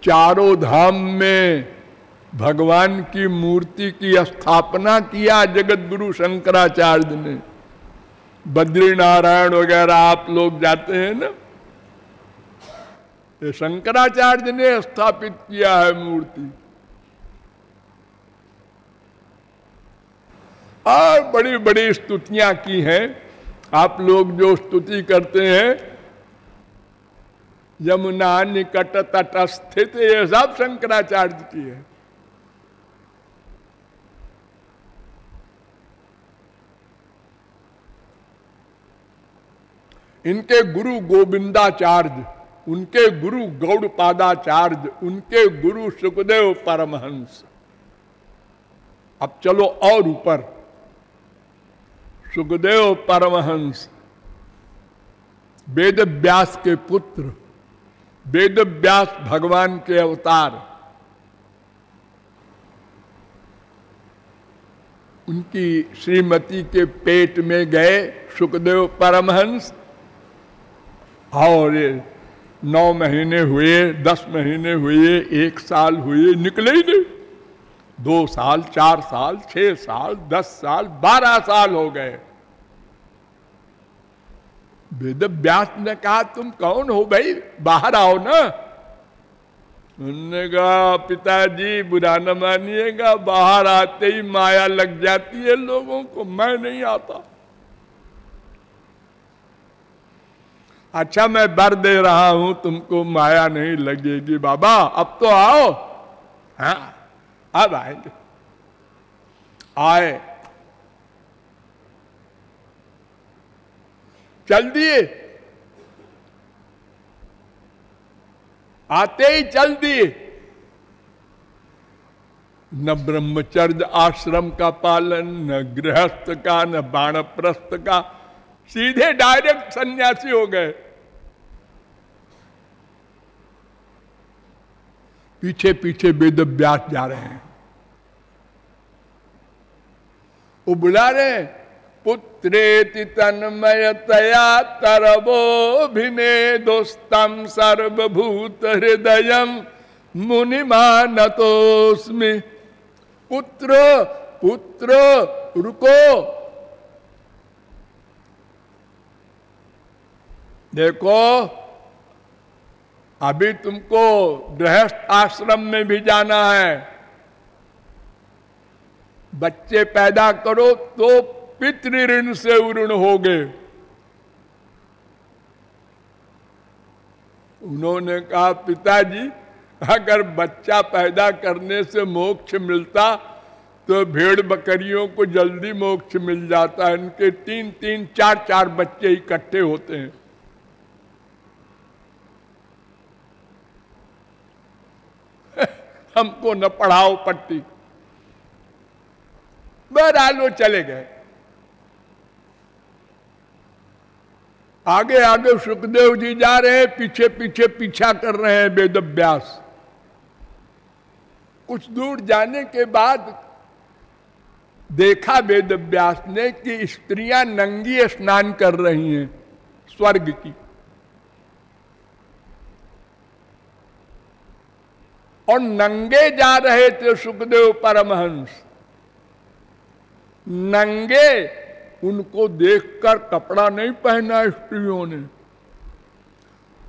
चारों धाम में भगवान की मूर्ति की स्थापना किया जगत गुरु शंकराचार्य ने। बद्रीनारायण वगैरह आप लोग जाते हैं ना, ये शंकराचार्य ने स्थापित किया है मूर्ति। और बड़ी बड़ी स्तुतियां की हैं। आप लोग जो स्तुति करते हैं, यमुना निकट तट स्थित, ये सब शंकराचार्य की है। इनके गुरु गोविंदाचार्य, उनके गुरु गौड़पादाचार्य, उनके गुरु सुखदेव परमहंस। अब चलो और ऊपर, सुखदेव परमहंस वेद व्यास के पुत्र, वेद व्यास भगवान के अवतार। उनकी श्रीमती के पेट में गए सुखदेव परमहंस, और 9 महीने हुए, 10 महीने हुए, 1 साल हुए, निकले ही नहीं। 2 साल, 4 साल, 6 साल, 10 साल, 12 साल हो गए। वेद व्यास ने कहा, तुम कौन हो भाई, बाहर आओ ना। उन्होंने कहा, पिताजी बुरा न मानिएगा, बाहर आते ही माया लग जाती है लोगों को, मैं नहीं आता। अच्छा, मैं वर दे रहा हूं, तुमको माया नहीं लगेगी बाबा, अब तो आओ। हाँ, अब आएंगे। आए, चल दिए, आते ही चल दिए। न ब्रह्मचर्य आश्रम का पालन, न गृहस्थ का, न बाणप्रस्थ का, सीधे डायरेक्ट सन्यासी हो गए। पीछे पीछे वेद व्यास जा रहे हैं। वो बुला रहे हैं, पुत्रेति तन्मयतया तरवोभिनेदोस्तम सर्वभूत हृदयम मुनिमानतोस्मि। पुत्र पुत्र रुको, देखो अभी तुमको गृहस्थ आश्रम में भी जाना है। बच्चे पैदा करो तो पितृ ऋण से उऋण होगे। उन्होंने कहा, पिताजी अगर बच्चा पैदा करने से मोक्ष मिलता तो भेड़ बकरियों को जल्दी मोक्ष मिल जाता है। इनके 3-3, 4-4 बच्चे इकट्ठे होते हैं। हमको न पढ़ाओ पट्टी। बहरहाल वो चले गए। आगे आगे सुखदेव जी जा रहे हैं, पीछे पीछे पीछा कर रहे हैं वेद व्यास। कुछ दूर जाने के बाद देखा वेद व्यास ने कि स्त्रियां नंगी स्नान कर रही हैं स्वर्ग की। और नंगे जा रहे थे सुखदेव परमहंस। नंगे, उनको देखकर कपड़ा नहीं पहना स्त्रियों ने।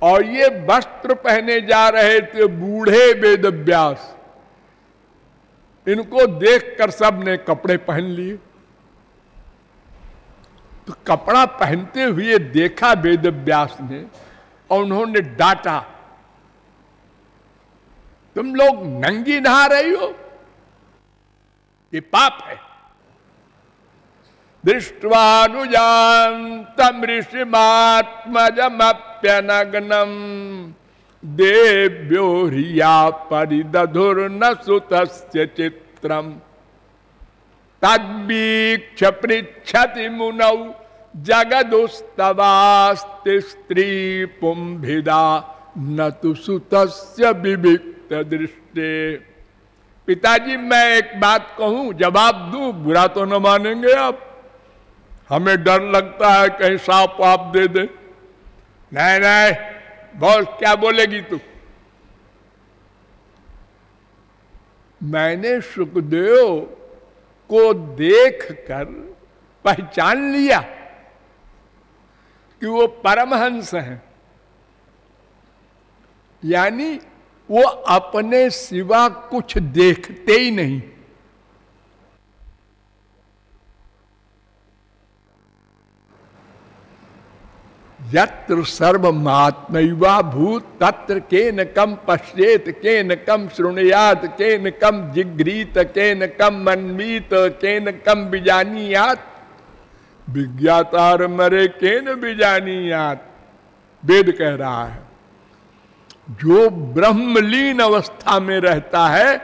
और ये वस्त्र पहने जा रहे थे बूढ़े वेद व्यास। इनको देखकर सब ने कपड़े पहन लिए। तो कपड़ा पहनते हुए देखा वेद व्यास ने, और उन्होंने डांटा, तुम लोग नंगी नहा रही हो, ये पाप है। दृष्ट्वानुजान्तम् ऋषिमात्मजमप्यनग्नं देव्यो ह्रिया परिदधुर्न सुतस्य चित्रम् तद्वीक्ष्य पृच्छति मुनौ जगदुस्तवास्ति स्त्री पुंभिदा न तु सुतस्य विविक्त दृष्टे। पिताजी, मैं एक बात कहूं, जवाब दूं, बुरा तो न मानेंगे आप? हमें डर लगता है कहीं सांप आप दे दे। नहीं नहीं, बोल, क्या बोलेगी तू? मैंने सुखदेव को देखकर पहचान लिया कि वो परमहंस हैं, यानी वो अपने सिवा कुछ देखते ही नहीं। यत्र सर्वमात्मैवा भूत तत्र केन कम पश्येत केन कम शृणुयात केन कम जिघ्रीत केन कम मन्वीत केन कम विजानीयात विज्ञातार मरे केन विजानीयात। वेद कह रहा है जो ब्रह्मलीन अवस्था में रहता है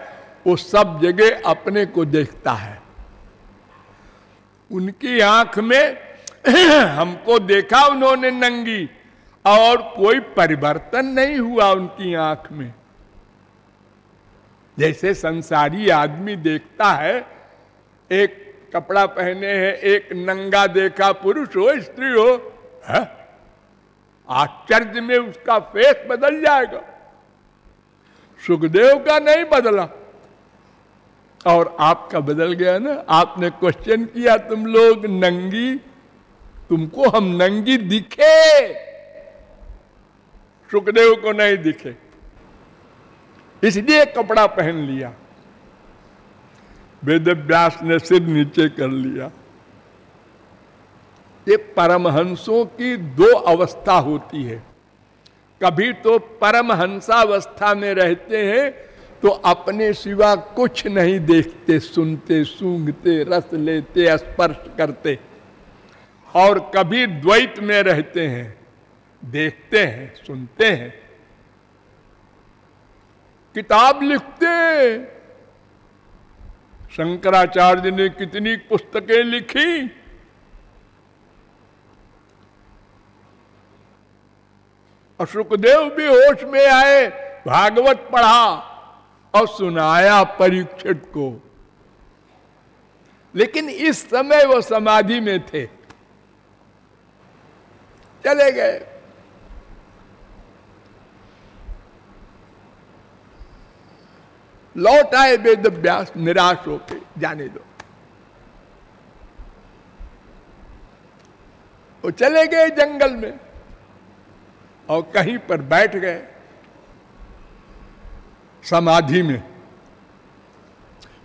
वो सब जगह अपने को देखता है। उनकी आंख में हमको देखा उन्होंने नंगी, और कोई परिवर्तन नहीं हुआ उनकी आंख में। जैसे संसारी आदमी देखता है, एक कपड़ा पहने है, एक नंगा देखा, पुरुष हो स्त्री हो, है? आश्चर्य में उसका फेस बदल जाएगा। सुखदेव का नहीं बदला और आपका बदल गया ना। आपने क्वेश्चन किया तुम लोग नंगी, तुमको हम नंगी दिखे, सुखदेव को नहीं दिखे, इसलिए कपड़ा पहन लिया। वेदव्यास ने सिर नीचे कर लिया। ये परमहंसों की दो अवस्था होती है। कभी तो परमहंसावस्था में रहते हैं तो अपने सिवा कुछ नहीं देखते, सुनते, सूंघते, रस लेते, स्पर्श करते। और कभी द्वैत में रहते हैं, देखते हैं, सुनते हैं, किताब लिखते हैं। शंकराचार्य ने कितनी पुस्तकें लिखी, और सुखदेव भी होश में आए, भागवत पढ़ा और सुनाया परीक्षित को। लेकिन इस समय वो समाधि में थे, चले गए। लौट आए वेदव्यास निराश होके, जाने दो। वो चले गए जंगल में और कहीं पर बैठ गए समाधि में।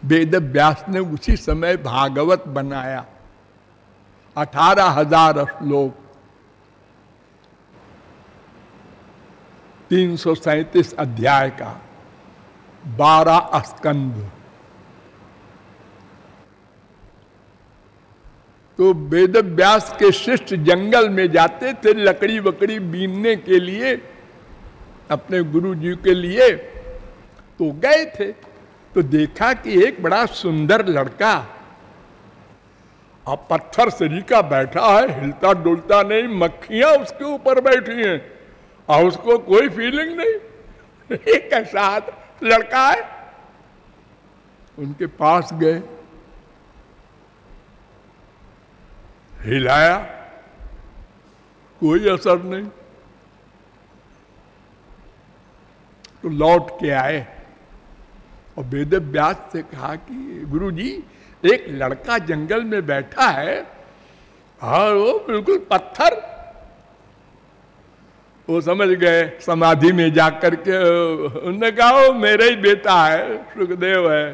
वेदव्यास ने उसी समय भागवत बनाया, 18,000 श्लोक, 337 अध्याय का, 12 स्कंद। तो वेदव्यास के शिष्य जंगल में जाते थे लकड़ी वकड़ी बीनने के लिए अपने गुरु जी के लिए, तो गए थे तो देखा कि एक बड़ा सुंदर लड़का अब पत्थर सरीका बैठा है, हिलता डुलता नहीं, मक्खियां उसके ऊपर बैठी हैं और उसको कोई फीलिंग नहीं। एक ऐसा लड़का है। उनके पास गए, हिलाया, कोई असर नहीं। तो लौट के आए और वेदव्यास से कहा कि गुरुजी एक लड़का जंगल में बैठा है और वो बिल्कुल पत्थर। वो समझ गए समाधि में जाकर के, उन्होंने कहा वो मेरा ही बेटा है, सुखदेव है।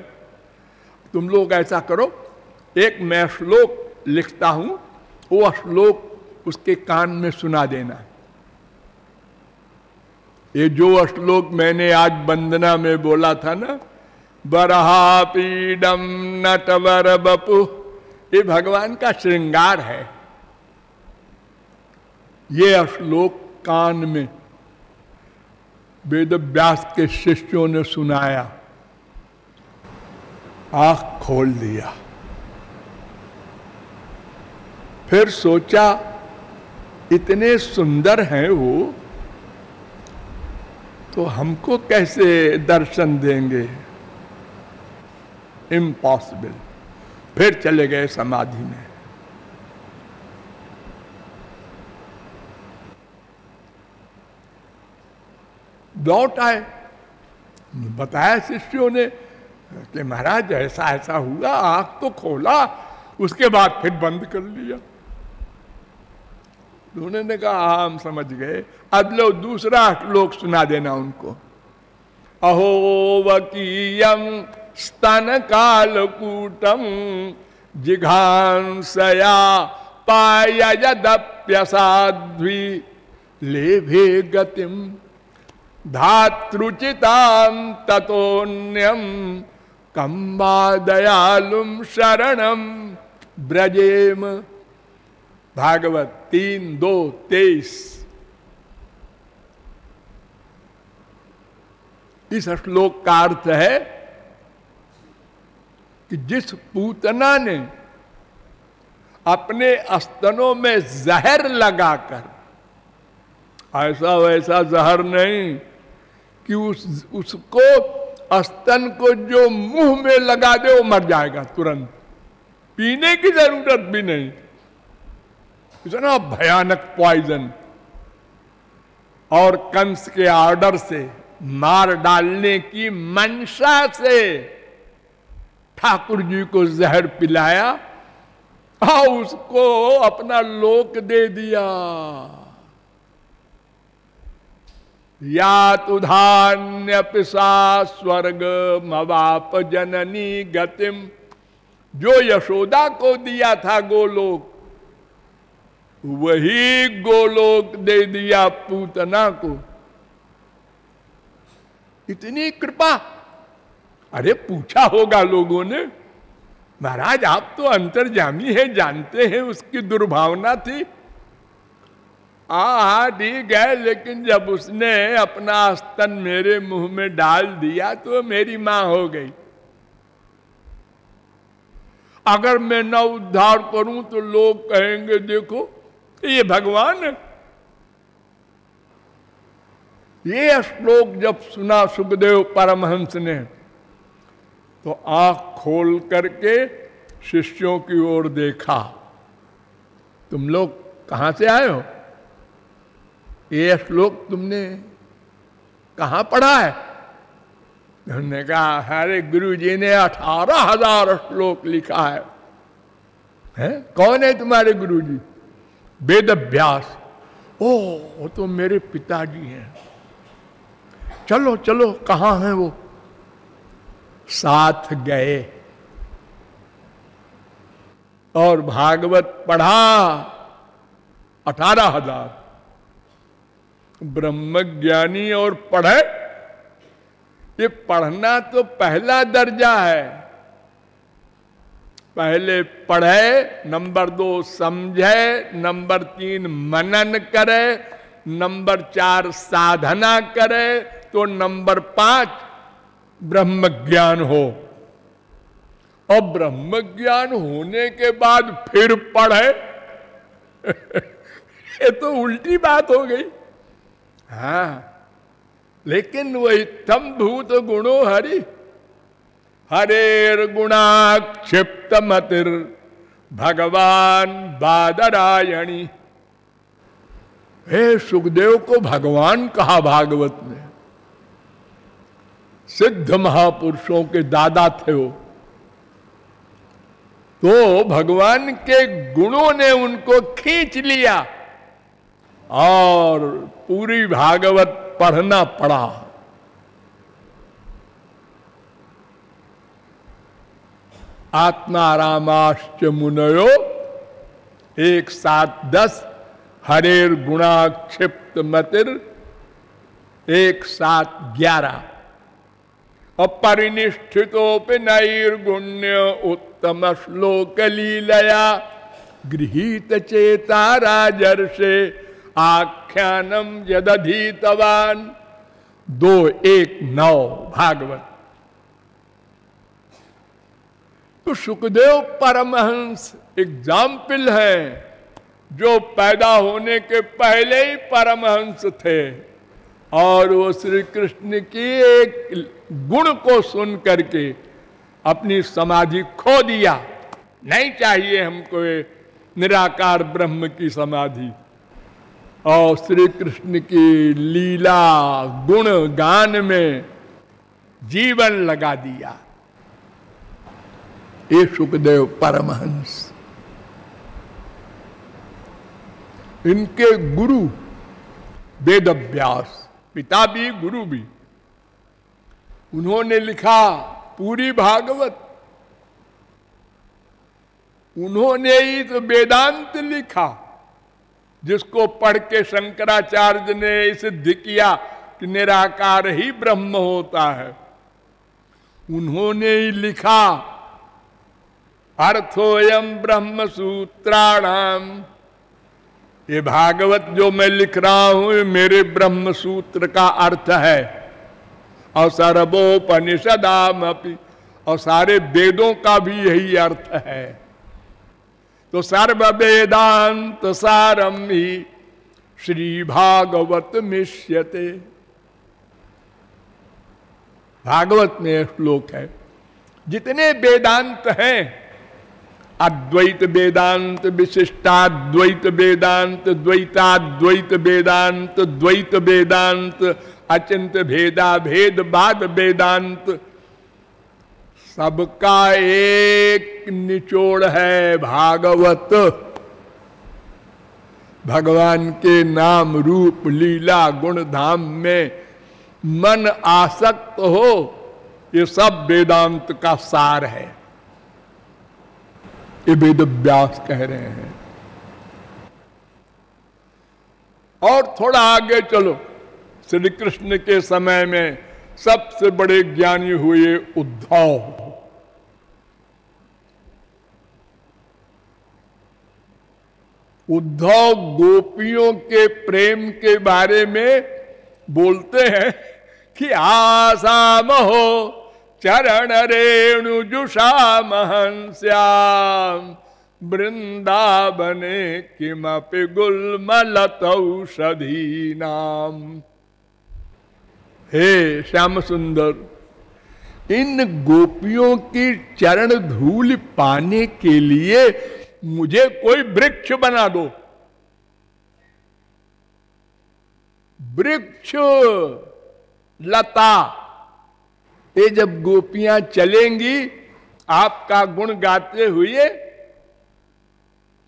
तुम लोग ऐसा करो, एक मैं श्लोक लिखता हूं, वो श्लोक उसके कान में सुना देना। ये जो श्लोक मैंने आज वंदना में बोला था ना, बरहापीडम नटवर बपु, ये भगवान का श्रृंगार है। ये श्लोक कान में वेदव्यास के शिष्यों ने सुनाया, आंख खोल दिया। फिर सोचा इतने सुंदर हैं वो, तो हमको कैसे दर्शन देंगे, इम्पॉसिबल। फिर चले गए समाधि में। लौट आए, बताया शिष्यों ने कि महाराज ऐसा ऐसा हुआ, आंख तो खोला, उसके बाद फिर बंद कर लिया। उन्होंने कहा हम समझ गए, अब लो दूसरा श्लोक सुना देना उनको। अहो वकीयम स्तन कालकूटम जिघांसया पाययदप्यसाध्वी लेभे गतिम धातृचितां ततोन्यम कम्बा दयालुम शरणम ब्रजेम। भागवत 3:2-23। इस श्लोक का अर्थ है कि जिस पूतना ने अपने स्तनों में जहर लगाकर, ऐसा वैसा जहर नहीं कि उसको स्तन को जो मुंह में लगा दे वो मर जाएगा तुरंत, पीने की जरूरत भी नहीं, इतना भयानक पॉइजन, और कंस के ऑर्डर से मार डालने की मंशा से ठाकुर जी को जहर पिलाया और उसको अपना लोक दे दिया। या तुधान्य पिसा स्वर्ग मवाप जननी गतिम, जो यशोदा को दिया था गोलोक, वही गोलोक दे दिया पूतना को। इतनी कृपा। अरे पूछा होगा लोगों ने, महाराज आप तो अंतर्यामी हैं, जानते हैं उसकी दुर्भावना थी। ठीक है, लेकिन जब उसने अपना स्तन मेरे मुंह में डाल दिया तो मेरी मां हो गई। अगर मैं न उद्धार करूं तो लोग कहेंगे देखो ये भगवान है। ये श्लोक जब सुना सुखदेव परमहंस ने तो आंख खोल करके शिष्यों की ओर देखा, तुम लोग कहां से आए हो? ये श्लोक तुमने कहां पढ़ा है? उन्होंने कहा हमारे गुरु जी ने 18,000 श्लोक लिखा है? कौन है तुम्हारे गुरु जी? वेद व्यास। ओ वो तो मेरे पिताजी हैं। चलो चलो, कहां है वो? साथ गए और भागवत पढ़ा 18,000। ब्रह्मज्ञानी और पढ़े, ये पढ़ना तो पहला दर्जा है। पहले पढ़े, नंबर 2 समझे, नंबर 3 मनन करे, नंबर 4 साधना करे, तो नंबर 5 ब्रह्म ज्ञान हो। और ब्रह्म ज्ञान होने के बाद फिर पढ़े ये तो उल्टी बात हो गई। हाँ, लेकिन वही तम भूत गुणो हरि, हरेर गुणाक्षिप्त मतिर भगवान बादरायणी। हे सुखदेव को भगवान कहा भागवत में। सिद्ध महापुरुषों के दादा थे वो, तो भगवान के गुणों ने उनको खींच लिया और पूरी भागवत पढ़ना पड़ा। आत्मारामाश्च मुनयो 1:7-10, हरेर गुणाक्षिप्त मतिर 1:7-11। अपरिनिष्ठितोपि नैर्गुण्य उत्तम श्लोक लीलया गृहीत चेता राजर्षे आख्यानम यदधीतवान। 2:1-9 भागवत। तो सुखदेव परमहंस एग्जाम्पल है, जो पैदा होने के पहले ही परमहंस थे और वो श्री कृष्ण की एक गुण को सुन करके अपनी समाधि खो दिया। नहीं चाहिए हमको निराकार ब्रह्म की समाधि, और श्री कृष्ण की लीला गुण गान में जीवन लगा दिया। ये सुखदेव परमहंस। इनके गुरु वेद व्यास, पिता भी गुरु भी, उन्होंने लिखा पूरी भागवत। उन्होंने ही तो वेदांत लिखा, जिसको पढ़ के शंकराचार्य ने सिद्ध किया कि निराकार ही ब्रह्म होता है। उन्होंने ही लिखा अर्थोयम ब्रह्म सूत्राणाम, ये भागवत जो मैं लिख रहा हूं ये मेरे ब्रह्म सूत्र का अर्थ है। और सर्वोपनिषदाम अपि, और सारे वेदों का भी यही अर्थ है। तो सर्व वेदांत सारम ही श्री भागवत मिष्यते। भागवत में श्लोक है। जितने वेदांत हैं, अद्वैत वेदांत, विशिष्टाद्वैत वेदांत, द्वैताद्वैत वेदांत, द्वैत वेदांत, अचिंत्य भेदा भेद बाद वेदांत, सबका एक निचोड़ है भागवत। भगवान के नाम रूप लीला गुण धाम में मन आसक्त हो, ये सब वेदांत का सार है। ये वेद व्यास कह रहे हैं। और थोड़ा आगे चलो, श्री कृष्ण के समय में सबसे बड़े ज्ञानी हुए उद्धव। उद्धव गोपियों के प्रेम के बारे में बोलते हैं कि आसाम हो चरण रेणु जुषा महंस्याम वृंदावने किमपि गुल्मलतौषधी नाम। हे श्याम सुंदर, इन गोपियों की चरण धूल पाने के लिए मुझे कोई वृक्ष बना दो। वृक्ष लता, ये जब गोपियां चलेंगी आपका गुण गाते हुए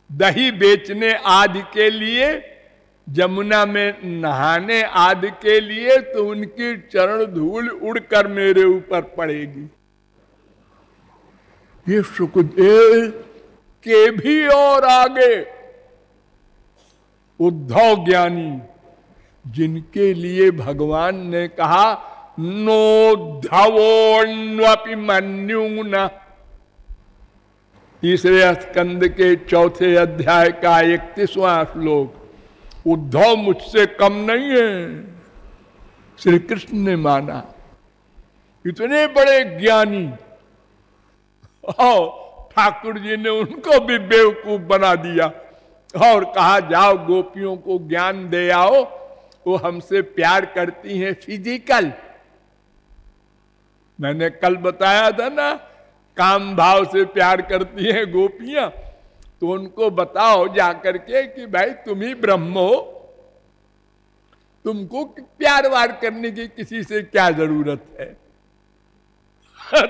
दही बेचने आदि के लिए, जमुना में नहाने आदि के लिए, तो उनकी चरण धूल उड़कर मेरे ऊपर पड़ेगी। ये सुखदेव के भी और आगे उद्धव ज्ञानी, जिनके लिए भगवान ने कहा नोद्धवोन्वपि मन्युना, तीसरे स्कंद के चौथे अध्याय का 31वां श्लोक। उद्धव मुझसे कम नहीं है, श्री कृष्ण ने माना। इतने बड़े ज्ञानी, और ठाकुर जी ने उनको भी बेवकूफ बना दिया और कहा जाओ गोपियों को ज्ञान दे आओ, वो हमसे प्यार करती हैं फिजिकल। मैंने कल बताया था ना, काम भाव से प्यार करती हैं गोपियां, तो उनको बताओ जाकर के कि भाई तुम ही ब्रह्म हो, तुमको प्यार वार करने की किसी से क्या जरूरत है।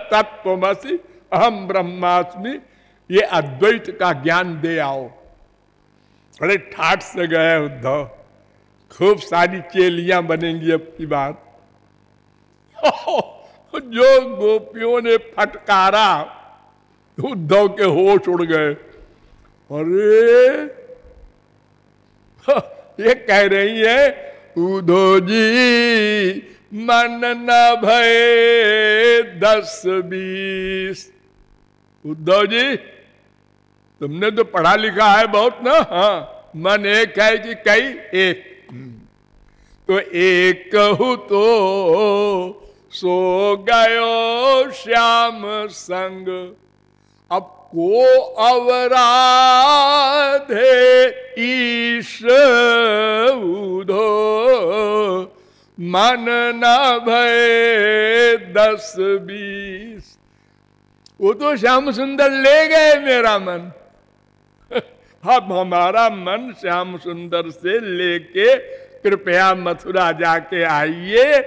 तत्त्वमसि अहम ब्रह्मास्मि, ये अद्वैत का ज्ञान दे आओ। बड़े ठाठ से गए उद्धव, खूब सारी चेलियां बनेंगी अब की बार। जो गोपियों ने फटकारा, उद्धव के होश उड़ गए। अरे ये कह रही है उद्धव जी मन न भय 10-20। उद्धव जी तुमने तो पढ़ा लिखा है बहुत ना। हाँ, मन एक है कि कई? एक। तो एक कहूं तो सो गयो श्याम संग, अब को अवराधे ईश उधो, मन न भय 10-20। वो तो श्याम सुंदर ले गए मेरा मन। अब हमारा मन श्याम सुंदर से लेके कृपया मथुरा जाके आइए,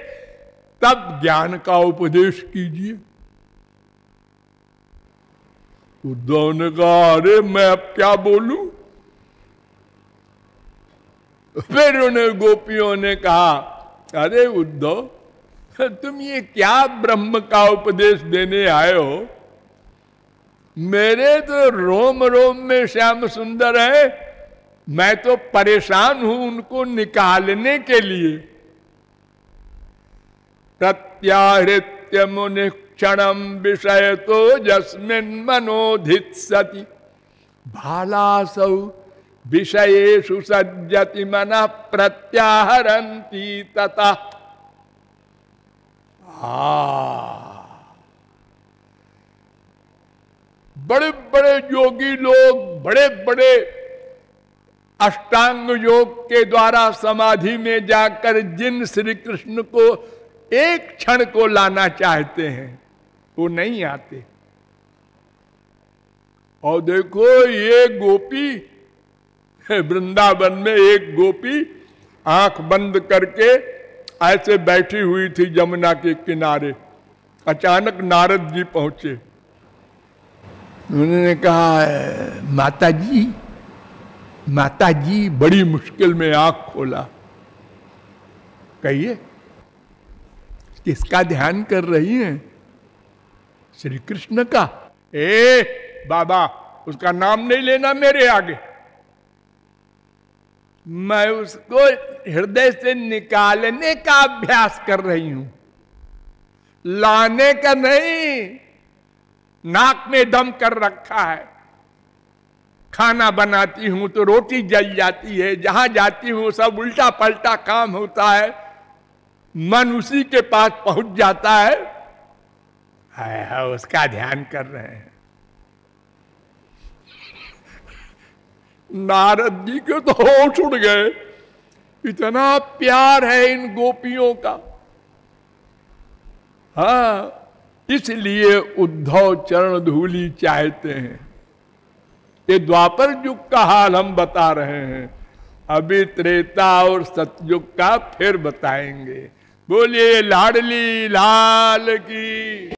तब ज्ञान का उपदेश कीजिए। उद्धव ने कहा अरे मैं अब क्या बोलूं। फिर उन्हें गोपियों ने कहा अरे उद्धव तुम ये क्या ब्रह्म का उपदेश देने आए हो, मेरे तो रोम रोम में श्याम सुंदर है, मैं तो परेशान हूं उनको निकालने के लिए। प्रत्याहृत्य मुनि क्षणम विषय तो जस्मिन् मनोधित सति भालासौ विषयेषु सज्जति मनः प्रत्याहरन्ति तथा। बड़े बड़े योगी लोग, बड़े बड़े अष्टांग योग के द्वारा समाधि में जाकर जिन श्री कृष्ण को एक क्षण को लाना चाहते हैं वो नहीं आते। और देखो ये गोपी वृंदावन में एक गोपी आंख बंद करके ऐसे बैठी हुई थी जमुना के किनारे। अचानक नारद जी पहुंचे। उन्होंने कहा माता जी बड़ी मुश्किल में आंख खोला। कहिए किसका ध्यान कर रही हैं? श्री कृष्ण का। बाबा उसका नाम नहीं लेना मेरे आगे, मैं उसको हृदय से निकालने का अभ्यास कर रही हूं, लाने का नहीं। नाक में दम कर रखा है, खाना बनाती हूं तो रोटी जल जाती है, जहां जाती हूं सब उल्टा पलटा काम होता है, मन उसी के पास पहुंच जाता है। उसका ध्यान कर रहे हैं। नारद जी के तो होश उड़ गए, इतना प्यार है इन गोपियों का। हाँ, इसलिए उद्धव चरण धूली चाहते हैं। ये द्वापर युग का हाल हम बता रहे हैं, अभी त्रेता और सतयुग का फिर बताएंगे। बोलिए लाडली लाल की।